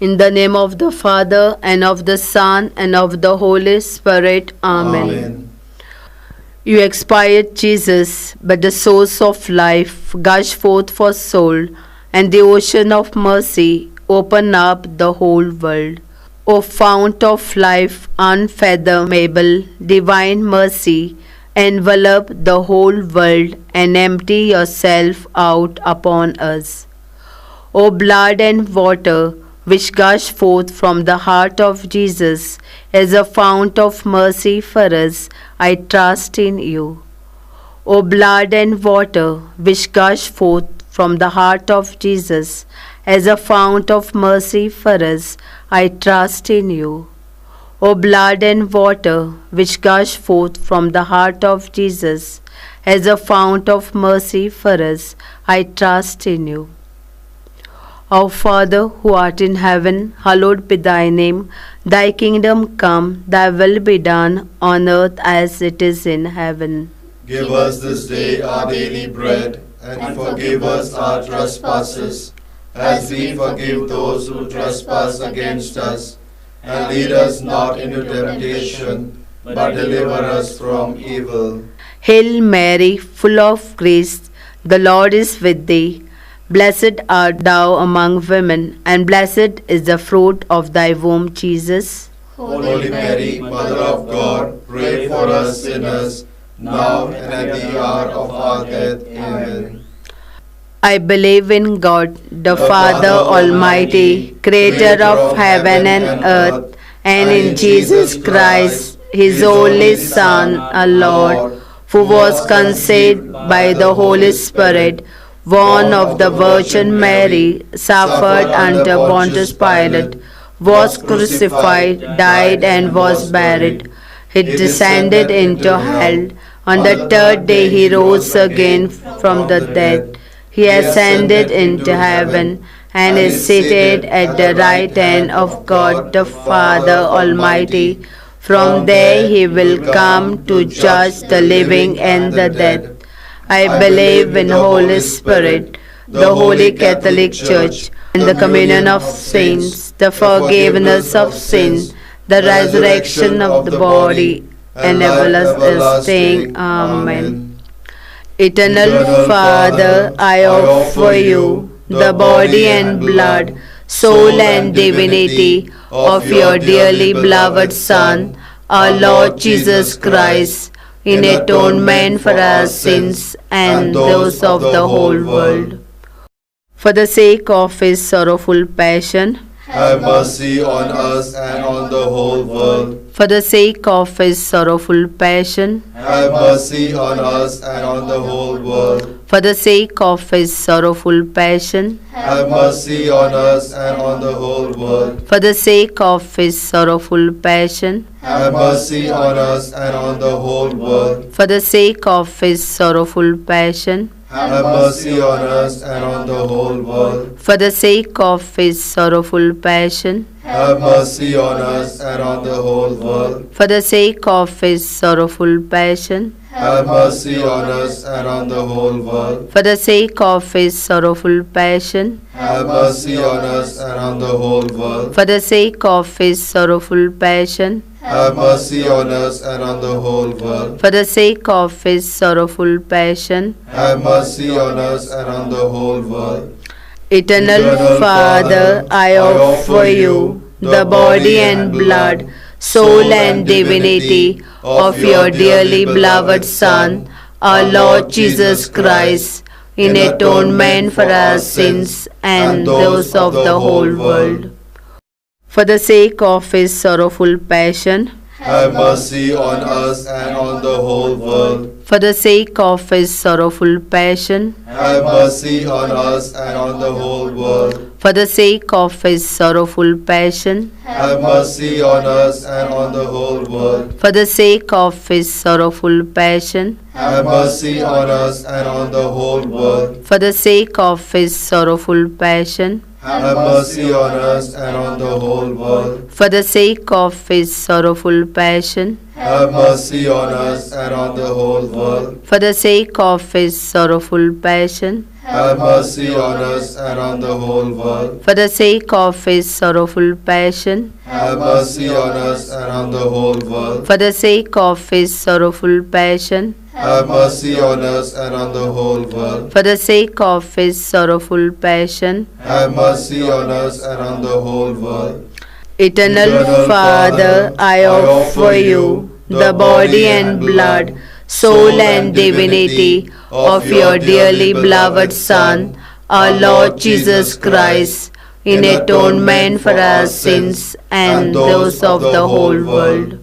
In the name of the Father, and of the Son, and of the Holy Spirit. Amen. Amen. You expired, Jesus, but the source of life gushed forth for soul, and the ocean of mercy opened up the whole world. O fount of life, unfathomable, divine mercy, envelop the whole world and empty yourself out upon us. O blood and water, which gush forth from the heart of Jesus as a fount of mercy for us, I trust in you. O blood and water, which gush forth from the heart of Jesus as a fount of mercy for us, I trust in you. O blood and water, which gush forth from the heart of Jesus as a fount of mercy for us, I trust in you. Our Father, who art in heaven, hallowed be thy name. Thy kingdom come, thy will be done, on earth as it is in heaven. Give us this day our daily bread, and forgive us our trespasses, as we forgive those who trespass against us. And lead us not into temptation, but deliver us from evil. Hail Mary, full of grace, the Lord is with thee. Blessed art thou among women, and blessed is the fruit of thy womb, Jesus. Holy Mary, Mother of God, pray for us sinners, now and at the hour of our death. Amen. I believe in God, the Father Almighty, creator of heaven and earth, and in Jesus Christ, his only Son, our Lord, who was conceived by the Holy Spirit, born of the Virgin Mary, suffered under Pontius Pilate, was crucified, died, and was buried. He descended into hell. On the third day he rose again from the dead. He ascended into heaven and is seated at the right hand of God the Father Almighty. From there he will come to judge the living and the dead. I believe in the Holy Spirit, the Holy Catholic Church, and the communion of saints, the forgiveness of sin, the resurrection of the body, and everlasting. Amen. Eternal Father, I offer you the body and blood, soul and divinity of your dearly beloved Son, our Lord Jesus Christ, in atonement for our sins and those of the whole world. For the sake of his sorrowful passion, have mercy on us and on the whole world. For the sake of his sorrowful passion, have mercy on us and on the whole world. For the sake of his sorrowful passion, have mercy on us and on the whole world. For the sake of his sorrowful passion, have mercy on us and on the whole world. For the sake of his sorrowful passion, have mercy on us and on the whole world. For the sake of his sorrowful passion, have mercy on us and on the whole world. For the sake of his sorrowful passion, have mercy on us and on the whole world. For the sake of his sorrowful passion, have mercy on us and on the whole world. For the sake of his sorrowful passion, have mercy on us and on the whole world. For the sake of his sorrowful passion, have mercy on us and on the whole world. Eternal Father, I offer you the body and blood, soul and divinity of your dearly beloved Son, our Lord Jesus Christ, in atonement for our sins and those of the whole world. For the sake of his sorrowful passion, have mercy on us and on the whole world. For the sake of his sorrowful passion, have mercy on us and on the whole world. For the sake of his sorrowful passion, have mercy on us and on the whole world. For the sake of his sorrowful passion, have mercy on us and on the whole world. For the sake of his sorrowful passion, have mercy on us and on the whole world. For the sake of his sorrowful passion, have mercy on us and on the whole world. For the sake of his sorrowful passion, Have mercy on us and on the whole world. for the sake of his sorrowful passion, Have mercy on us and on the whole world. for the sake of his sorrowful passion, Have mercy on us and on the whole world. for the sake of his sorrowful passion. Have mercy on us and on the whole world. Eternal Father, I offer you the body and blood, soul and divinity of your dearly beloved Son, our Lord Jesus Christ, in atonement for our sins and those of the whole world.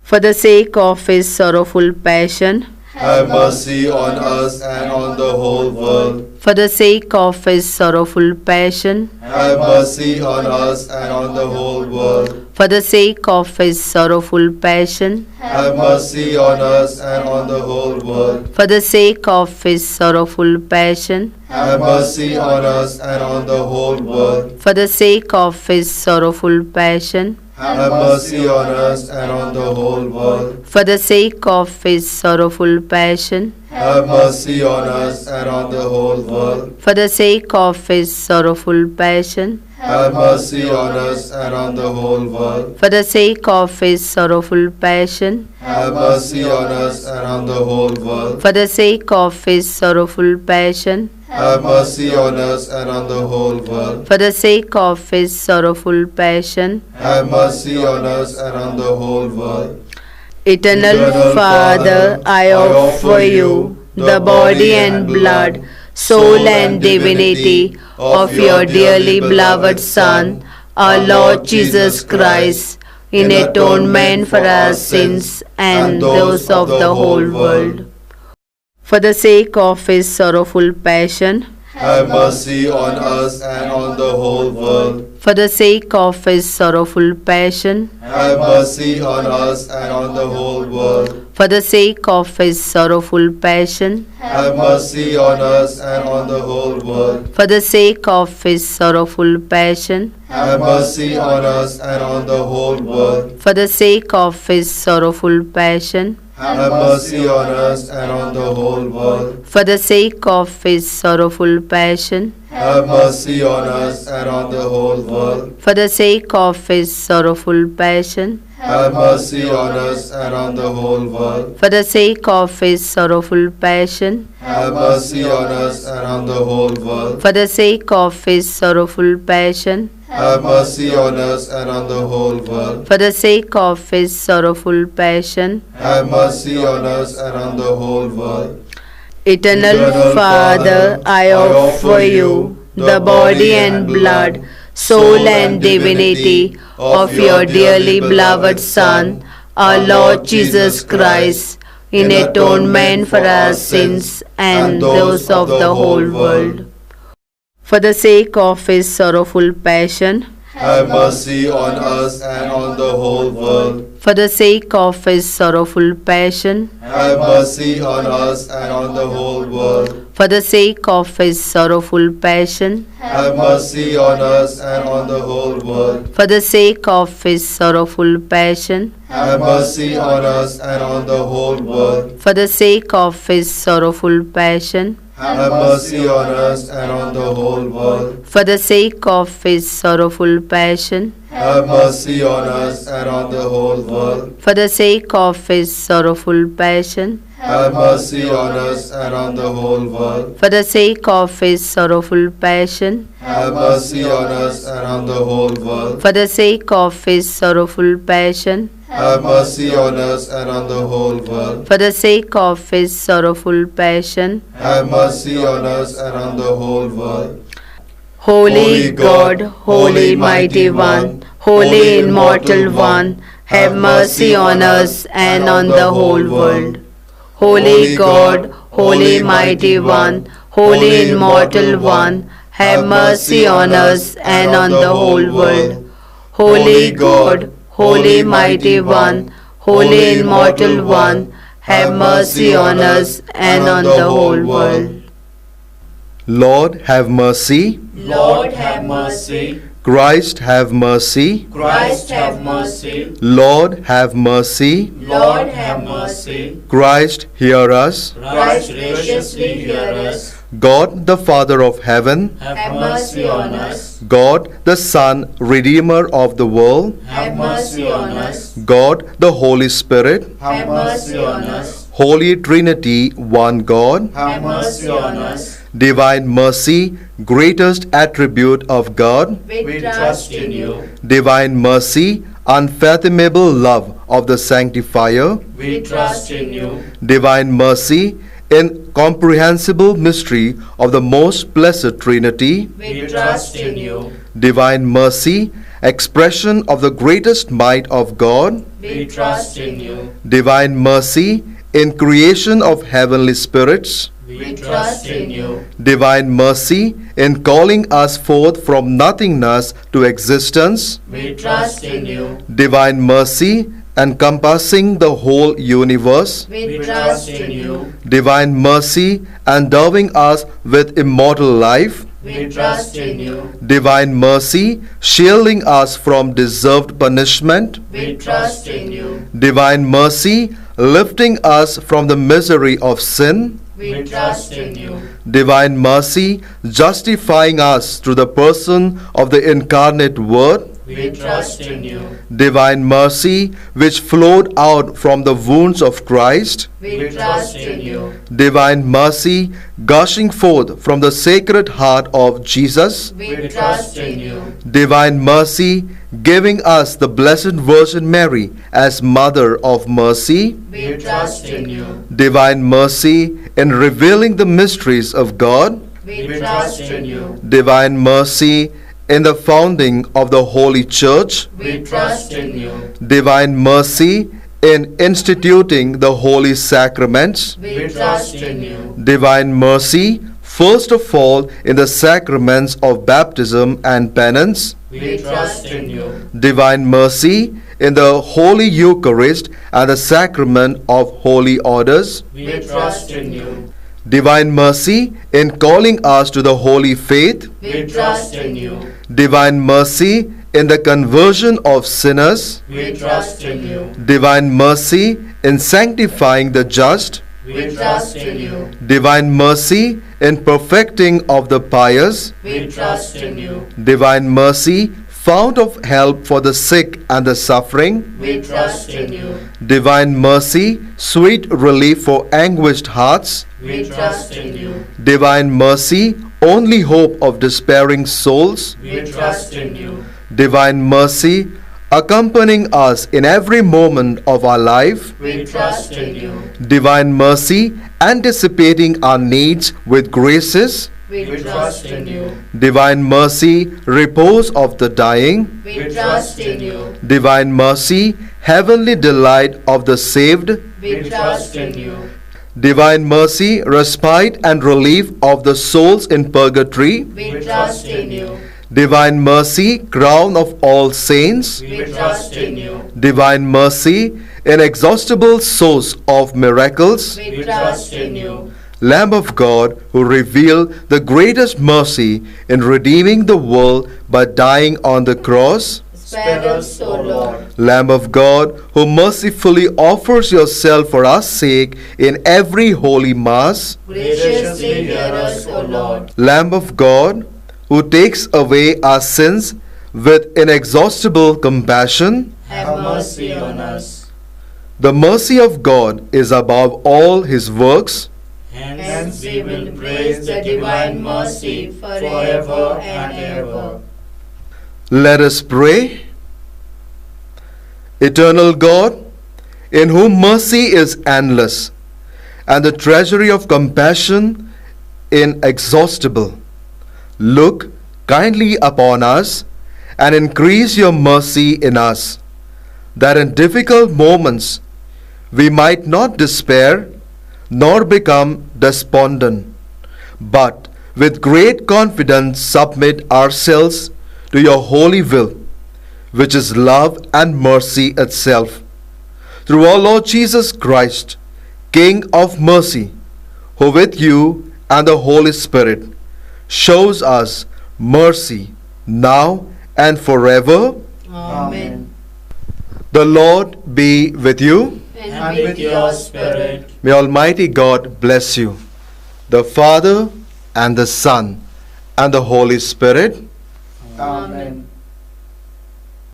For the sake of his sorrowful passion, Have mercy on us and on the whole world. for the sake of his sorrowful passion, Have mercy on us and on the whole world. for the sake of his sorrowful passion, Have mercy on us and on the whole world. for the sake of his sorrowful passion, Have mercy on us and on the whole world. for the sake of his sorrowful passion, Have mercy on us and on the whole world. for the sake of his sorrowful passion, Have mercy on us and on the whole world. for the sake of his sorrowful passion, Have mercy on us and on the whole world. for the sake of his sorrowful passion, Have mercy on us and on the whole world. for the sake of his sorrowful passion, Have mercy on us and on the whole world. for the sake of his sorrowful passion. Have mercy on us and on the whole world. Eternal Father, I offer you the body and blood, soul and divinity of your dearly beloved Son, our Lord Jesus Christ, in atonement for our sins and those of the whole world. For the sake of his sorrowful passion, Have mercy on us and on the whole world. for the sake of his sorrowful passion, Have mercy on us and on the whole world. for the sake of his sorrowful passion, Have mercy on us and on the whole world. for the sake of his sorrowful passion, Have mercy on us and on the whole world. for the sake of his sorrowful passion, Have mercy on us and on the whole world. for the sake of his sorrowful passion, Have mercy on us and on the whole world. for the sake of his sorrowful passion, Have mercy on us and on the whole world. for the sake of his sorrowful passion, Have mercy on us and on the whole world. for the sake of his sorrowful passion, Have mercy on us and on the whole world. for the sake of his sorrowful passion. Have mercy on us and on the whole world. Eternal Father, I offer you the body and blood, soul and divinity of your dearly beloved Son, our Lord Jesus Christ, in atonement for our sins and those of the whole world. For the sake of his sorrowful passion, Have mercy on us and on the whole world. for the sake of his sorrowful passion, Have mercy on us and on the whole world. for the sake of his sorrowful passion, Have mercy on us and on the whole world. for the sake of his sorrowful passion, Have mercy on us and on the whole world. for the sake of his sorrowful passion, Have mercy on us and on the whole world. for the sake of his sorrowful passion, Have mercy on us and on the whole world. for the sake of his sorrowful passion, Have mercy on us and on the whole world. for the sake of his sorrowful passion, Have mercy on us and on the whole world. for the sake of his sorrowful passion, Have mercy on us and on the whole world. for the sake of his sorrowful passion. Have mercy on us and on the whole world. Holy God, Holy Mighty One, Holy Immortal One, have mercy on us and on the whole world. Holy God, Holy Mighty One, Holy Immortal One, have mercy on us and on the whole world. Holy God, Holy Mighty One, Holy Immortal One, have mercy on us and on the whole world. Lord, have mercy. Lord, have mercy. Christ have mercy. Christ have mercy. Lord have mercy. Lord have mercy. Christ hear us. Christ graciously hear us. God the Father of heaven, Have mercy on us. God the Son, Redeemer of the world, Have mercy on us. God the Holy Spirit, Have mercy on us. Holy Trinity, one God, Have mercy on us. divine mercy, greatest attribute of God, We trust in you. divine mercy, unfathomable love of the Sanctifier, We trust in you. divine mercy, incomprehensible mystery of the most blessed Trinity, We trust in you. divine mercy, expression of the greatest might of God, We trust in you. divine mercy, in creation of heavenly spirits, We trust in you. divine mercy, in calling us forth from nothingness to existence, We trust in you. divine mercy, encompassing the whole universe, We trust in you. divine mercy, endowing us with immortal life, We trust in you. divine mercy, shielding us from deserved punishment, We trust in you. divine mercy, lifting us from the misery of sin, We trust in you. divine mercy, justifying us through the person of the incarnate Word, We trust in you. divine mercy, which flowed out from the wounds of Christ, We trust in you. divine mercy, gushing forth from the sacred heart of Jesus, We trust in you. divine mercy, giving us the Blessed Virgin Mary as Mother of Mercy, We trust in you. divine mercy, in revealing the mysteries of God, We trust in you. divine mercy, in the founding of the Holy Church, We trust in you. divine mercy, in instituting the holy sacraments, We trust in you. divine mercy, first of all in the sacraments of baptism and penance, We trust in you. divine mercy, in the Holy Eucharist and the sacrament of holy orders, We trust in you. divine mercy, in calling us to the holy faith, We trust in you. divine mercy, in the conversion of sinners, We trust in you. divine mercy, in sanctifying the just, We trust in you. divine mercy, in perfecting of the pious, We trust in you. divine mercy, fount of help for the sick and the suffering, We trust in you. divine mercy, sweet relief for anguished hearts, We trust in you. divine mercy, only hope of despairing souls, We trust in you. divine mercy, accompanying us in every moment of our life, We trust in you. divine mercy, anticipating our needs with graces, We trust in you. divine mercy, repose of the dying, We trust in you. divine mercy, heavenly delight of the saved, We trust in you. divine mercy, respite and relief of the souls in purgatory, We trust in you. divine mercy, crown of all saints, We trust in you. divine mercy, inexhaustible source of miracles, We trust in you. Lamb of God, who revealed the greatest mercy in redeeming the world by dying on the cross, Spare us, O Lord. Lamb of God, who mercifully offers yourself for our sake in every holy Mass, Graciously hear us, O Lord. Lamb of God, who takes away our sins with inexhaustible compassion, Have mercy on us. the mercy of God is above all his works. Hence we will praise the divine mercy forever and ever. Let us pray. Eternal God, in whom mercy is endless and the treasury of compassion inexhaustible, look kindly upon us and increase your mercy in us, that in difficult moments we might not despair nor become despondent, but with great confidence submit ourselves to your holy will, which is love and mercy itself. Through our Lord Jesus Christ, King of mercy, who with you and the Holy Spirit shows us mercy now and forever. Amen. The Lord be with you. And with your spirit. May Almighty God bless you, the Father and the Son and the Holy Spirit. Amen.